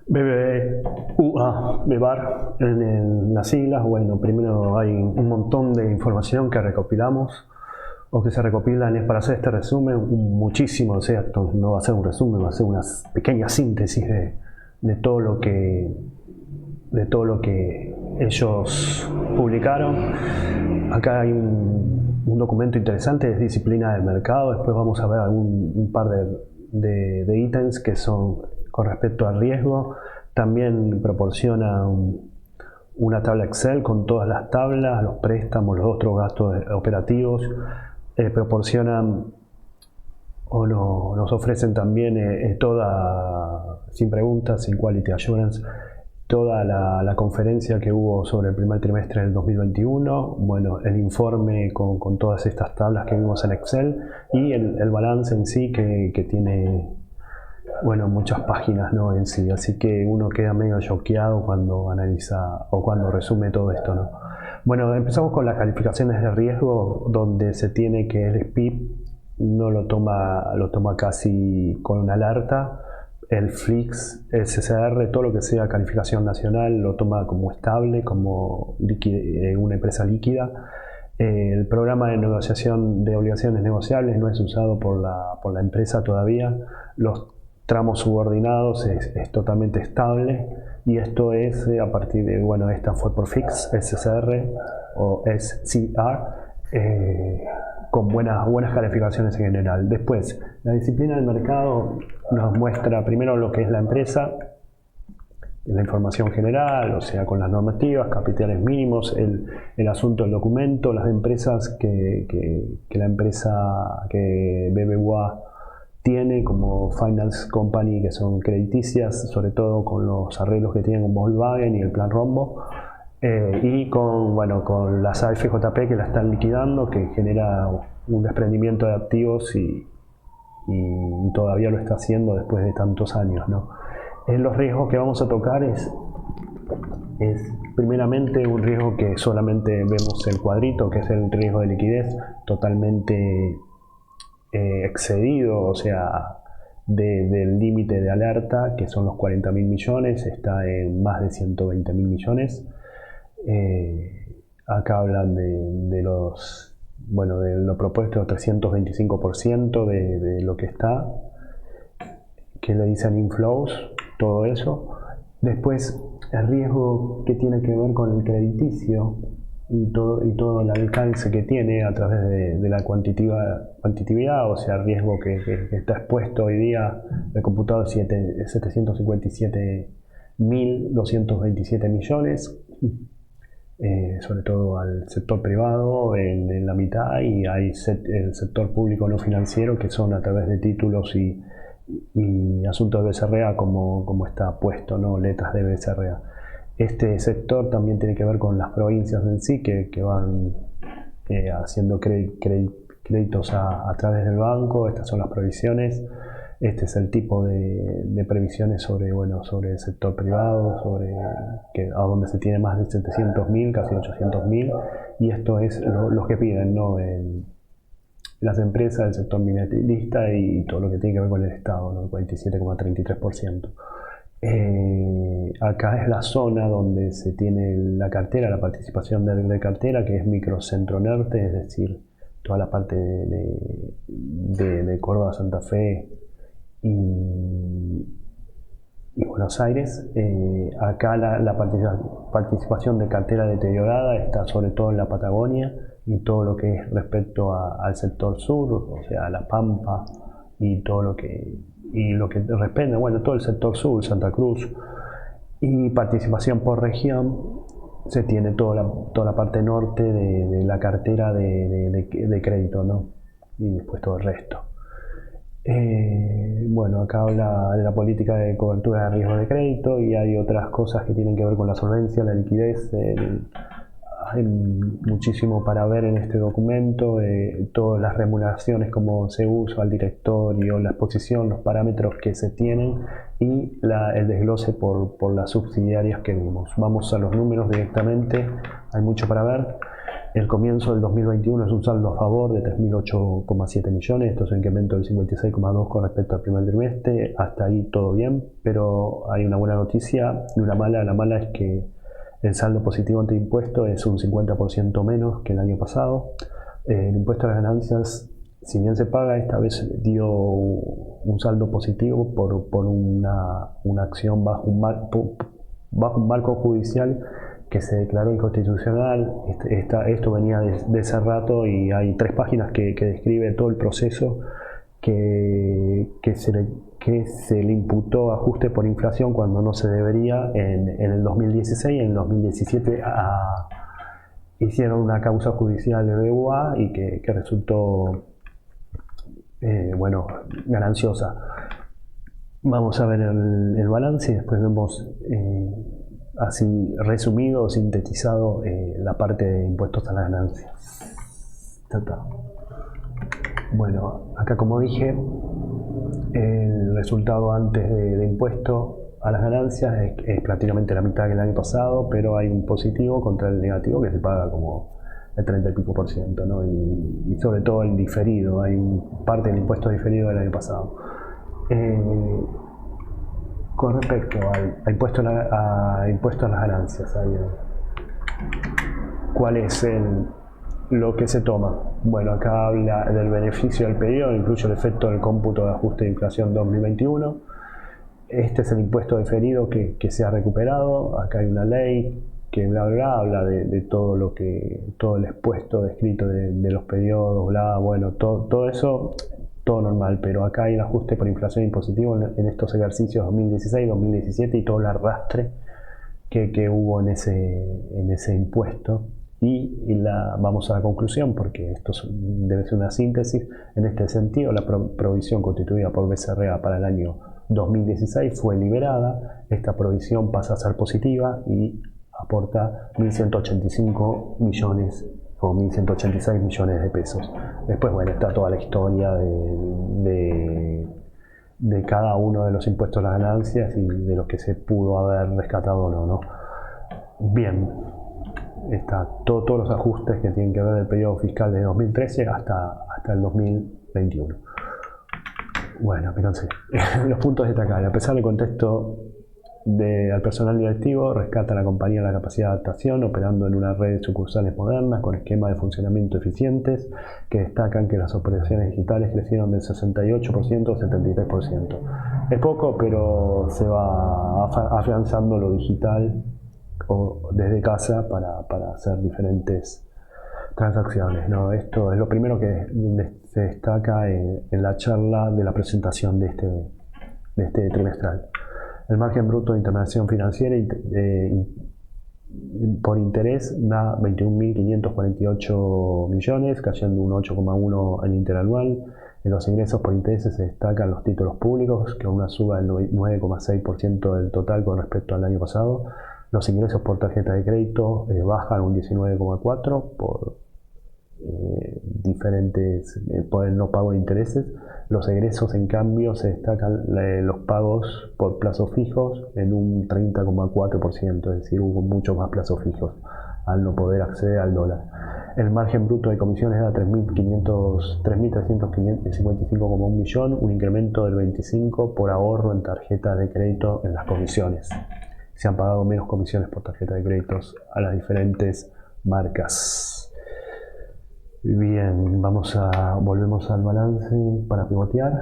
BBVA, BEVAR, en las siglas. Bueno, primero hay un montón de información que recopilamos o que se recopilan. Es para hacer este resumen, muchísimo, o sea, esto no va a ser un resumen, va a ser una pequeña síntesis de todo lo que ellos publicaron. Acá hay un documento interesante, es disciplina del mercado. Después vamos a ver un par de ítems que son con respecto al riesgo. También proporciona una tabla Excel con todas las tablas, los préstamos, los otros gastos operativos. Proporcionan o nos ofrecen también toda, sin preguntas, sin quality assurance, toda la conferencia que hubo sobre el primer trimestre del 2021, bueno, el informe con todas estas tablas que vimos en Excel y el balance en sí que tiene, bueno, muchas páginas, ¿no? En sí, así que uno queda medio choqueado cuando analiza o cuando resume todo esto, ¿no? Bueno, empezamos con las calificaciones de riesgo, donde se tiene que el SPIP no lo toma casi con una alerta. El FLIX, el CCR, todo lo que sea calificación nacional lo toma como estable, como una empresa líquida. El programa de negociación de obligaciones negociables no es usado por la empresa todavía. Los tramos subordinados es totalmente estable, y esto es a partir de, bueno, esta fue por FIX, SCR o SCR, con buenas calificaciones en general. Después, la disciplina del mercado nos muestra primero lo que es la empresa, la información general, o sea, con las normativas, capitales mínimos, el asunto del documento, las empresas que BBVA tiene como Finance Company, que son crediticias, sobre todo con los arreglos que tienen con Volkswagen y el Plan Rombo, y con las AFJP que la están liquidando, que genera un desprendimiento de activos y todavía lo está haciendo después de tantos años, ¿no? Los riesgos que vamos a tocar es primeramente un riesgo que solamente vemos el cuadrito, que es el riesgo de liquidez totalmente excedido, o sea, del límite de alerta, que son los 40.000 millones, está en más de 120.000 millones. Acá hablan de lo propuesto, 325% de lo que está, que le dicen inflows, todo eso. Después, el riesgo que tiene que ver con el crediticio y todo el alcance que tiene a través de la cuantitatividad, o sea, el riesgo que está expuesto hoy día el computado es 757.227 millones, sobre todo al sector privado en la mitad, y hay el sector público no financiero, que son a través de títulos y asuntos de BCRA, como está puesto, ¿no? Letras de BCRA. Este sector también tiene que ver con las provincias en sí, que van haciendo créditos a través del banco. Estas son las provisiones. Este es el tipo de previsiones sobre el sector privado, a donde se tiene más de 700.000, casi 800.000, y esto es los que piden, ¿no? Las empresas, el sector minorista y todo lo que tiene que ver con el Estado, ¿no? El 47,33%. Acá es la zona donde se tiene la cartera, la participación de cartera, que es microcentro norte, es decir, toda la parte de Córdoba, Santa Fe y Buenos Aires. Acá la participación de cartera deteriorada está sobre todo en la Patagonia y todo lo que es respecto al sector sur, o sea, La Pampa y todo lo que respecta, todo el sector sur, Santa Cruz. Y participación por región, se tiene toda la parte norte de la cartera de crédito, ¿no? Y después todo el resto. Acá habla de la política de cobertura de riesgo de crédito, y hay otras cosas que tienen que ver con la solvencia, la liquidez. Hay muchísimo para ver en este documento, todas las remuneraciones, como se usa al directorio, la exposición, los parámetros que se tienen y el desglose por las subsidiarias que vimos. Vamos a los números directamente, hay mucho para ver. El comienzo del 2021 es un saldo a favor de 3.008,7 millones, esto es un incremento del 56,2 con respecto al primer trimestre, hasta ahí todo bien, pero hay una buena noticia y una mala. La mala es que el saldo positivo ante impuesto es un 50% menos que el año pasado. El impuesto a las ganancias, si bien se paga, esta vez dio un saldo positivo por una acción bajo un marco judicial que se declaró inconstitucional. Esto venía de ese rato y hay 3 páginas que describe todo el proceso que se le imputó ajuste por inflación cuando no se debería en el 2016. En el 2017 hicieron una causa judicial de BUA y que resultó gananciosa. Vamos a ver el balance y después vemos así resumido o sintetizado la parte de impuestos a las ganancias. Bueno, acá como dije, el resultado antes de impuesto a las ganancias es prácticamente la mitad que el año pasado, pero hay un positivo contra el negativo que se paga como el 30 y pico por ciento, ¿no? Y sobre todo el diferido, hay parte del impuesto diferido del año pasado. Con respecto a impuesto a las ganancias, ¿cuál es lo que se toma? Bueno, acá habla del beneficio del periodo, incluye el efecto del cómputo de ajuste de inflación 2021. Este es el impuesto diferido que se ha recuperado. Acá hay una ley que habla de todo el expuesto descrito de los periodos, todo eso, todo normal, pero acá hay un ajuste por inflación impositivo en estos ejercicios 2016, 2017 y todo el arrastre que hubo en ese impuesto. Vamos a la conclusión, porque esto debe ser una síntesis. En este sentido, la provisión constituida por BCRA para el año 2016 fue liberada. Esta provisión pasa a ser positiva y aporta 1.185 millones o 1.186 millones de pesos. Después, está toda la historia de cada uno de los impuestos a las ganancias y de los que se pudo haber rescatado o no. Bien, está todos los ajustes que tienen que ver del periodo fiscal de 2013 hasta el 2021. Bueno, fíjense, los puntos destacables. A pesar del contexto al personal directivo, rescata la compañía la capacidad de adaptación, operando en una red de sucursales modernas con esquemas de funcionamiento eficientes, que destacan que las operaciones digitales crecieron del 68% al 73%. Es poco, pero se va afianzando lo digital o desde casa para hacer diferentes transacciones, ¿no? Esto es lo primero que se destaca en la charla de la presentación de este trimestral. El margen bruto de intermediación financiera por interés da 21.548 millones, cayendo un 8,1 año interanual. En los ingresos por intereses se destacan los títulos públicos, que una suba del 9,6% del total con respecto al año pasado. Los ingresos por tarjeta de crédito bajan un 19,4% por por el no pago de intereses. Los egresos, en cambio, se destacan los pagos por plazos fijos en un 30,4%, es decir, hubo muchos más plazos fijos al no poder acceder al dólar. El margen bruto de comisiones da 3.355,1 millón, un incremento del 25% por ahorro en tarjeta de crédito en las comisiones. Se han pagado menos comisiones por tarjeta de créditos a las diferentes marcas. Bien, volvemos al balance para pivotear.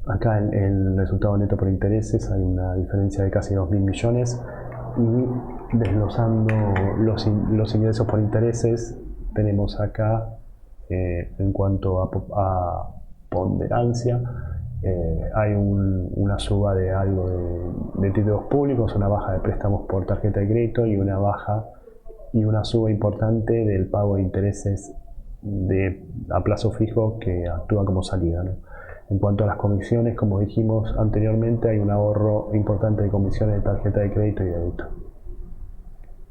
Acá en el resultado neto por intereses hay una diferencia de casi 2.000 millones y desglosando los ingresos por intereses tenemos acá en cuanto a ponderancia hay una suba de algo de títulos públicos, una baja de préstamos por tarjeta de crédito y una suba importante del pago de intereses a plazo fijo que actúa como salida, ¿no? En cuanto a las comisiones, como dijimos anteriormente, hay un ahorro importante de comisiones de tarjeta de crédito y débito,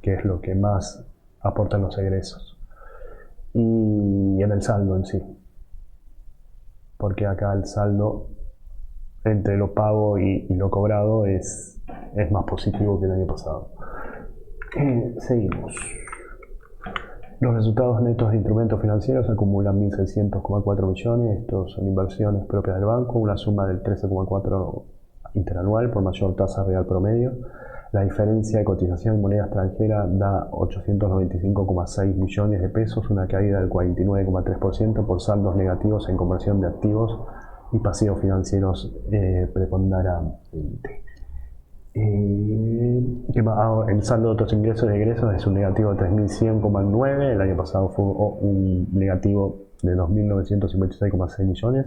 que es lo que más aportan los egresos. Y en el saldo en sí, porque acá el saldo entre lo pago y lo cobrado es más positivo que el año pasado. Seguimos. Los resultados netos de instrumentos financieros acumulan 1.600,4 millones. Estos son inversiones propias del banco, una suma del 13,4 interanual por mayor tasa real promedio. La diferencia de cotización en moneda extranjera da 895,6 millones de pesos, una caída del 49,3% por saldos negativos en conversión de activos y pasivos financieros preponderante. El saldo de otros ingresos y egresos es un negativo de 3.100,9. El año pasado fue un negativo de 2.956,6 millones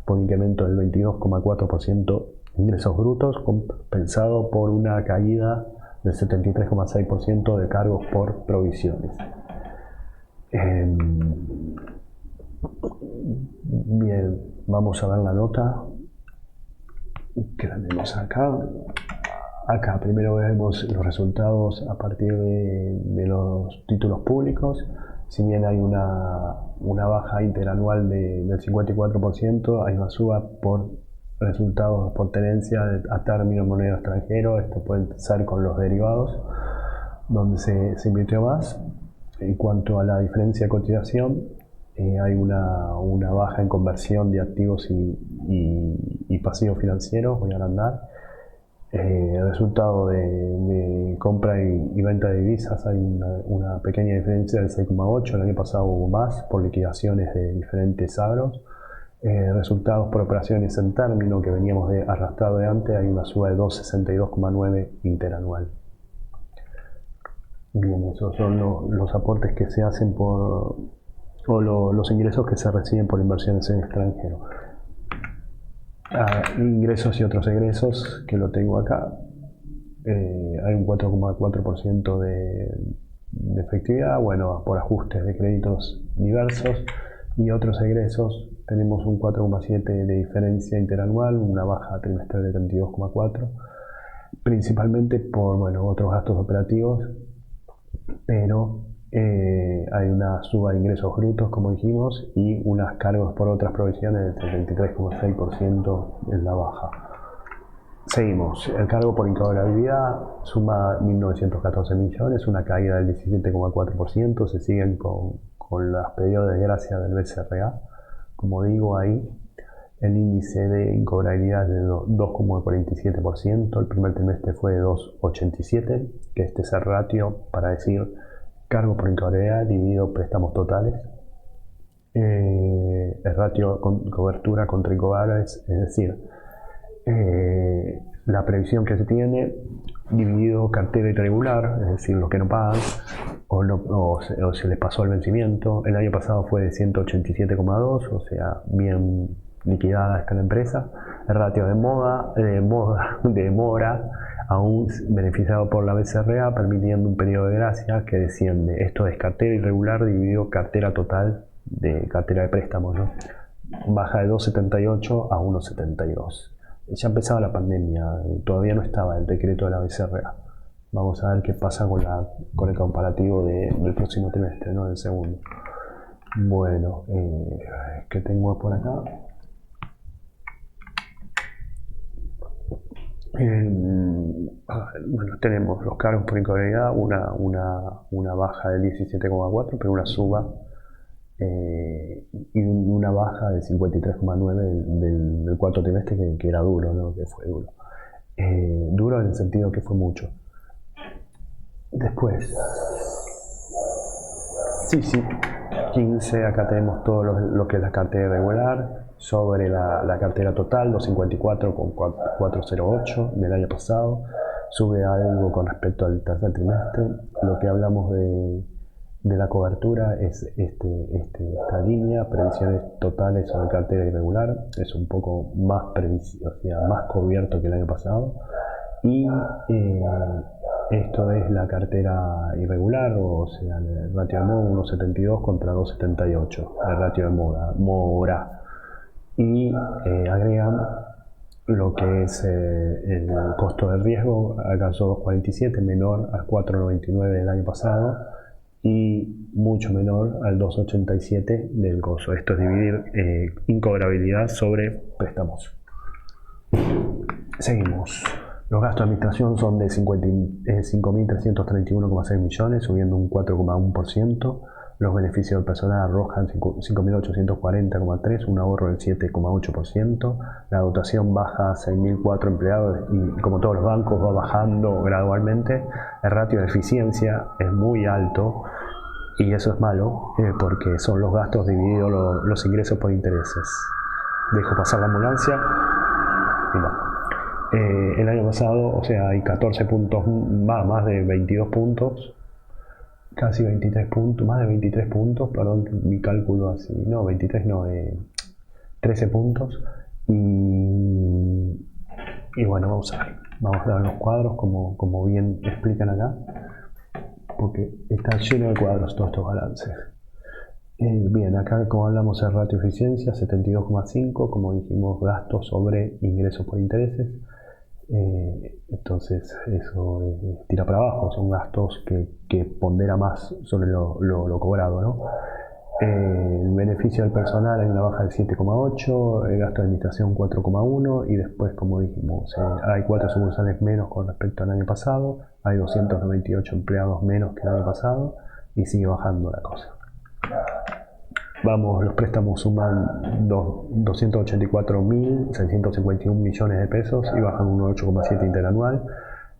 por un incremento del 22,4% de ingresos brutos, compensado por una caída del 73,6% de cargos por provisiones. Bien, vamos a ver la nota que tenemos acá. Acá primero vemos los resultados a partir de los títulos públicos. Si bien hay una baja interanual del 54%, hay una suba por resultados por tenencia a término en moneda extranjero. Esto puede ser con los derivados, donde se invirtió más. En cuanto a la diferencia de cotización, hay una baja en conversión de activos y pasivos financieros. Voy a agrandar. El resultado de compra y venta de divisas, hay una pequeña diferencia del 6,8. El año pasado hubo más por liquidaciones de diferentes agros. Resultados por operaciones en término, que veníamos arrastrado de antes, hay una suba de 262,9 interanual. Bien, esos son los aportes que se hacen los ingresos que se reciben por inversiones en extranjero. Ingresos y otros egresos, que lo tengo acá. Hay un 4,4% de efectividad, bueno, por ajustes de créditos diversos. Y otros egresos, tenemos un 4,7% de diferencia interanual, una baja trimestral de 32,4%, principalmente por otros gastos operativos, pero hay una suba de ingresos brutos, como dijimos, y unos cargos por otras provisiones del 73,6% en la baja. Seguimos. El cargo por incobrabilidad suma 1.914 millones, una caída del 17,4%. Se siguen con los pedidos de desgracia del BCRA. Como digo, ahí el índice de incobrabilidad es de 2,47%. El primer trimestre fue de 2,87%, que este es el ratio para decir cargo por incobrabilidad dividido préstamos totales. El ratio con cobertura contra incobrables, es decir, la previsión que se tiene dividido cartera irregular, es decir, los que no pagan o se les pasó el vencimiento. El año pasado fue de 187,2, o sea, bien liquidada esta la empresa. El ratio de mora aún beneficiado por la BCRA, permitiendo un periodo de gracia que desciende. Esto es cartera irregular dividido cartera total de cartera de préstamos, ¿no? Baja de 2,78 a 1,72. Ya empezaba la pandemia, todavía no estaba el decreto de la BCRA. Vamos a ver qué pasa con el comparativo del próximo trimestre, ¿no? Del segundo. Bueno, ¿qué tengo por acá? Tenemos los cargos por incobrabilidad, una baja del 17,4, pero una suba y una baja del 53,9 del cuarto trimestre, que era duro, ¿no? Que fue duro. Duro en el sentido que fue mucho. Después, sí, 15, acá tenemos todo lo que es la cartera irregular. Sobre la cartera total, 254,408 del año pasado. Sube algo con respecto al tercer trimestre. Lo que hablamos de la cobertura es esta línea, previsiones totales sobre cartera irregular. Es un poco más más cubierto que el año pasado. Y esto es la cartera irregular, o sea, el ratio de mora 1,72 contra 2,78. El ratio de mora. Y agregan lo que es el costo de riesgo, alcanzó 2,47, menor al 4,99 del año pasado y mucho menor al 2,87 del costo. Esto es dividir incobrabilidad sobre préstamos. Seguimos. Los gastos de administración son de 5.331,6 millones, subiendo un 4,1%. Los beneficios del personal arrojan 5.840,3, un ahorro del 7,8%. La dotación baja a 6.004 empleados y, como todos los bancos, va bajando gradualmente. El ratio de eficiencia es muy alto y eso es malo porque son los gastos divididos los ingresos por intereses. Dejo pasar la ambulancia y va. El año pasado, o sea, hay 14 puntos más de 22 puntos. Casi 23 puntos, más de 23 puntos, perdón, mi cálculo así, no, 23 no, 13 puntos. Y bueno, vamos a ver los cuadros como bien explican acá, porque está lleno de cuadros todos estos balances. Bien, acá como hablamos de ratio de eficiencia, 72,5, como dijimos, gastos sobre ingresos por intereses. Entonces eso tira para abajo, son gastos que pondera más sobre lo cobrado, ¿no? El beneficio del personal hay una baja del 7,8, el gasto de administración 4,1 y después, como dijimos, hay 4 sucursales menos con respecto al año pasado, hay 298 empleados menos que el año pasado y sigue bajando la cosa. Vamos, los préstamos suman 284.651 millones de pesos y bajan un 8,7 interanual.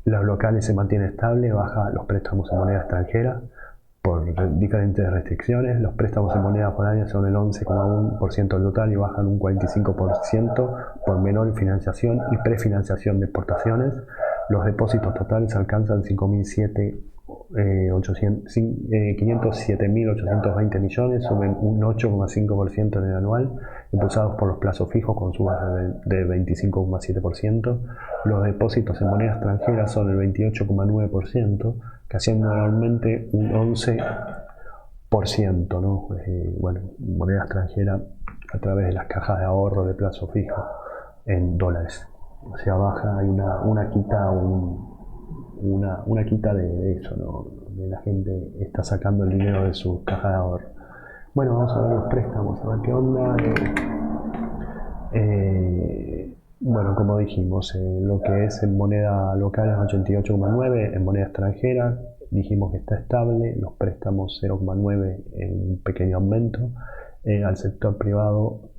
Los locales se mantienen estables, baja los préstamos en moneda extranjera por diferentes restricciones. Los préstamos en moneda foránea son el 11,1% del total y bajan un 45% por menor financiación y prefinanciación de exportaciones. Los depósitos totales alcanzan 507.820 millones, suben un 8,5% en el anual, impulsados por los plazos fijos con subas de 25,7%. Los depósitos en moneda extranjera son el 28,9%, casi anualmente un 11%, ¿no? Bueno, moneda extranjera a través de las cajas de ahorro de plazo fijo en dólares. O sea, baja, hay una quita, una quita de eso, ¿no? De la gente está sacando el dinero de sus cajas de ahorro. Bueno, vamos a ver los préstamos, a ver qué onda. Bueno, como dijimos, lo que es en moneda local es 88,9, en moneda extranjera dijimos que está estable, los préstamos 0,9 en un pequeño aumento, al sector privado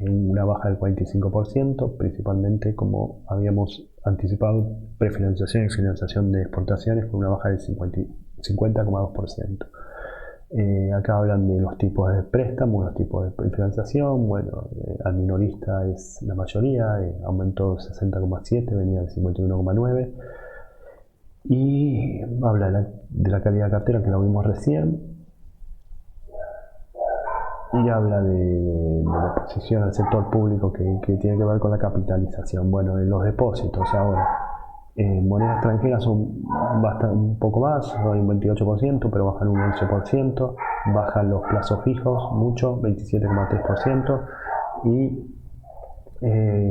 una baja del 45%, principalmente, como habíamos anticipado, prefinanciación y financiación de exportaciones con una baja del 50,2%. Acá hablan de los tipos de préstamos, los tipos de financiación. Bueno, al minorista es la mayoría, aumentó 60,7, venía de 51,9. Y habla de la calidad de cartera, que lo vimos recién. Y habla de la exposición al sector público que tiene que ver con la capitalización. Bueno, en los depósitos ahora, en moneda extranjera son un poco más, hay un 28%, pero bajan un 11%, bajan los plazos fijos mucho, 27,3%, y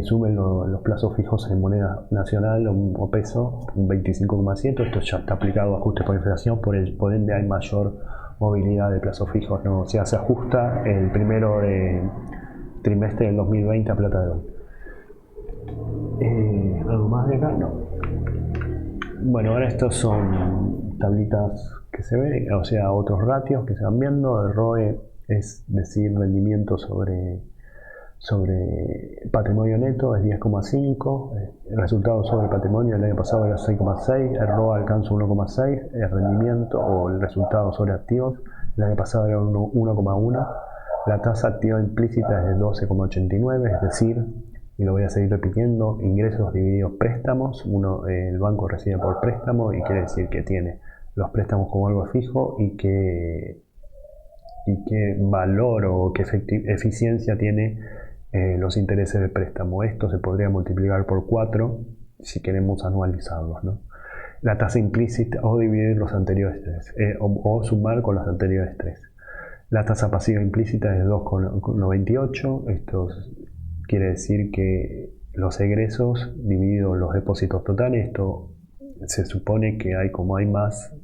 suben los plazos fijos en moneda nacional o peso, un 25,7%. Esto ya está aplicado a ajuste por inflación, por ende hay mayor movilidad de plazos fijos, ¿no? O sea, se ajusta el primero de trimestre del 2020 a plata de hoy. ¿Algo más de acá? No. Bueno, ahora estos son tablitas que se ven, o sea, otros ratios que se van viendo. El ROE es decir, rendimiento sobre patrimonio neto es 10,5, el resultado sobre patrimonio el año pasado era 6,6, el ROA alcanza 1,6, el rendimiento o el resultado sobre activos el año pasado era 1,1, la tasa activa implícita es de 12,89, es decir, y lo voy a seguir repitiendo, ingresos divididos préstamos, el banco recibe por préstamo y quiere decir que tiene los préstamos como algo fijo y qué valor o qué eficiencia tiene los intereses del préstamo. Esto se podría multiplicar por 4 si queremos anualizarlos, ¿no? La tasa implícita o dividir los anteriores 3 o sumar con los anteriores 3. La tasa pasiva implícita es 2,98. Esto quiere decir que los egresos divididos los depósitos totales. Esto se supone que como hay más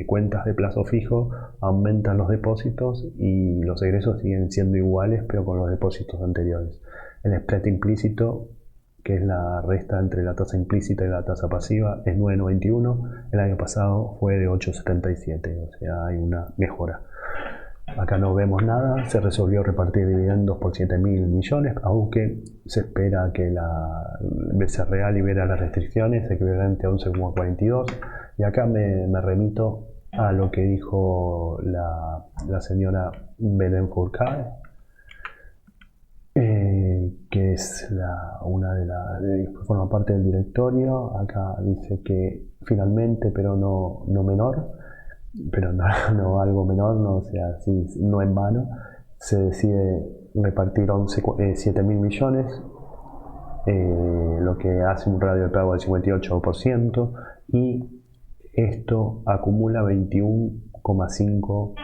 cuentas de plazo fijo, aumentan los depósitos y los egresos siguen siendo iguales, pero con los depósitos anteriores. El spread implícito, que es la resta entre la tasa implícita y la tasa pasiva, es 9,91. El año pasado fue de 8,77, o sea, hay una mejora. Acá no vemos nada, se resolvió repartir dividendos por 7.000 millones, aunque se espera que la BCRA libera las restricciones equivalente a 11,42. Y acá me remito a lo que dijo la señora Belén Fourcade, que es forma parte del directorio. Acá dice que finalmente, pero no menor, pero no algo menor, no, o sea, sí, no en vano, se decide repartir 7.000 millones, lo que hace un radio de pago del 58%, y esto acumula 21,5,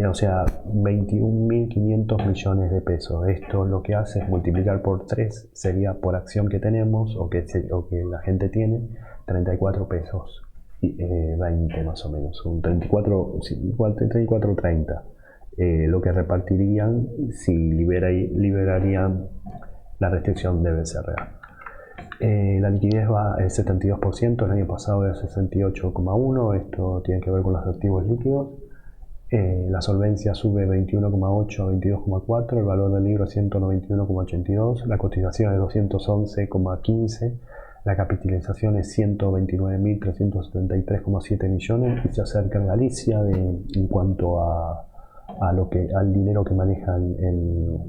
o sea, 21.500 millones de pesos. Esto lo que hace es multiplicar por 3, sería por acción que tenemos o que la gente tiene, 34 pesos. 20 más o menos, un 34, igual 34 30, lo que repartirían si liberarían la restricción de BCRA. La liquidez va al 72%, el año pasado era 68,1%, esto tiene que ver con los activos líquidos. La solvencia sube 21,8 a 22,4, el valor del libro es 191,82, la cotización es 211,15, la capitalización es 129.373,7 millones y se acerca en Galicia en cuanto al dinero que manejan en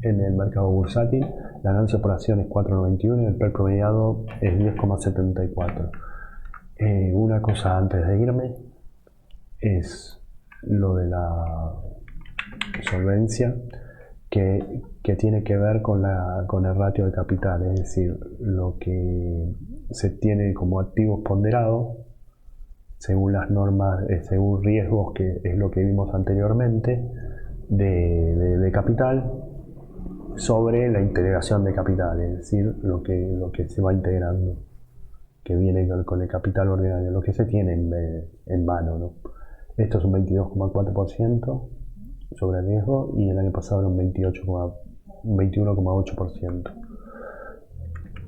el mercado bursátil. La ganancia por acción es 4,91 y el PER promediado es 10,74. Una cosa antes de irme es lo de la solvencia, que tiene que ver con el ratio de capital, es decir, lo que se tiene como activos ponderados según las normas, según riesgos, que es lo que vimos anteriormente, de capital sobre la integración de capital, es decir, lo que se va integrando, que viene con el capital ordinario, lo que se tiene en mano, ¿no? Esto es un 22,4% sobre el riesgo y el año pasado era un 21,8%.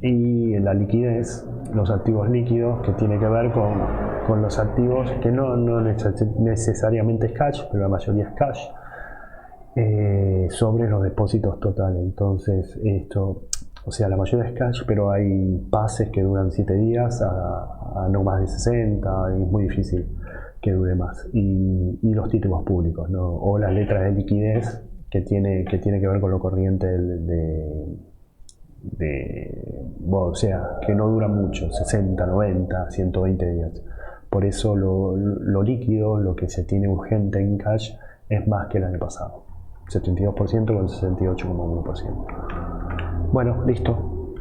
Y en la liquidez, los activos líquidos, que tiene que ver con los activos que no necesariamente es cash, pero la mayoría es cash, sobre los depósitos totales. Entonces esto, o sea, la mayoría es cash, pero hay pases que duran 7 días a no más de 60, y es muy difícil que dure más. Y los títulos públicos, ¿no? O las letras de liquidez, que tiene que ver con lo corriente bueno, o sea, que no dura mucho, 60, 90, 120 días. Por eso lo líquido, lo que se tiene urgente en cash, es más que el año pasado. 72% con 68,1%. Bueno, listo.